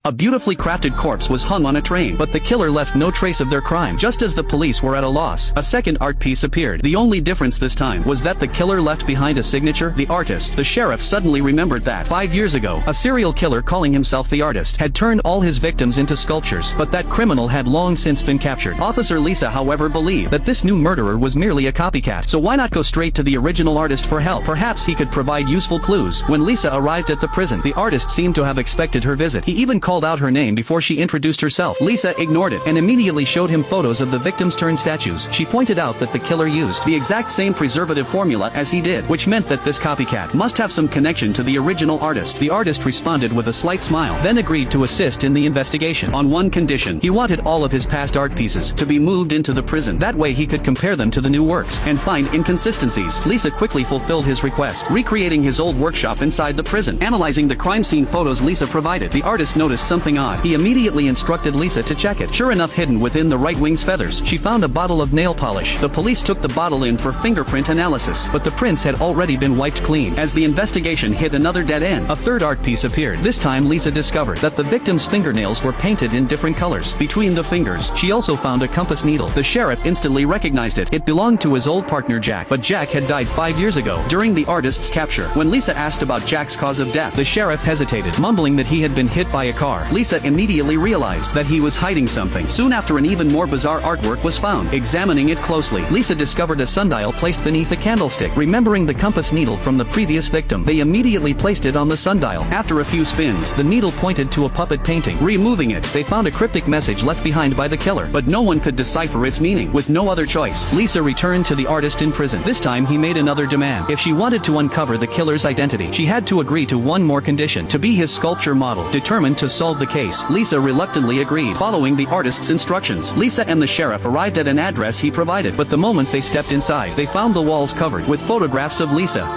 A beautifully crafted corpse was hung on a train, but the killer left no trace of their crime. Just as the police were at a loss, a second art piece appeared. The only difference this time was that the killer left behind a signature, the artist. The sheriff suddenly remembered that 5 years ago, a serial killer calling himself the artist had turned all his victims into sculptures, but that criminal had long since been captured. Officer Lisa, however, believed that this new murderer was merely a copycat, so why not go straight to the original artist for help? Perhaps he could provide useful clues. When Lisa arrived at the prison, the artist seemed to have expected her visit. He even called out her name before she introduced herself. Lisa ignored it and immediately showed him photos of the victims turned statues. She pointed out that the killer used the exact same preservative formula as he did, which meant that this copycat must have some connection to the original artist. The artist responded with a slight smile, then agreed to assist in the investigation on one condition. He wanted all of his past art pieces to be moved into the prison. That way he could compare them to the new works and find inconsistencies. Lisa quickly fulfilled his request, recreating his old workshop inside the prison. Analyzing the crime scene photos Lisa provided, the artist noticed something odd. He immediately instructed Lisa to check it. Sure enough, hidden within the right wing's feathers, she found a bottle of nail polish. The police took the bottle in for fingerprint analysis, but the prints had already been wiped clean. As the investigation hit another dead end, a third art piece appeared. This time Lisa discovered that the victim's fingernails were painted in different colors. Between the fingers, she also found a compass needle. The sheriff instantly recognized it. It belonged to his old partner Jack, but Jack had died 5 years ago during the artist's capture. When Lisa asked about Jack's cause of death, the sheriff hesitated, mumbling that he had been hit by a car. Lisa immediately realized that he was hiding something. Soon after, an even more bizarre artwork was found. Examining it closely, Lisa discovered a sundial placed beneath a candlestick. Remembering the compass needle from the previous victim, they immediately placed it on the sundial. After a few spins, the needle pointed to a puppet painting. Removing it, they found a cryptic message left behind by the killer, but no one could decipher its meaning. With no other choice, Lisa returned to the artist in prison. This time he made another demand. If she wanted to uncover the killer's identity, she had to agree to one more condition: to be his sculpture model. Determined to solve the case, Lisa reluctantly agreed. Following the artist's instructions, Lisa and the sheriff arrived at an address he provided, but the moment they stepped inside, they found the walls covered with photographs of Lisa.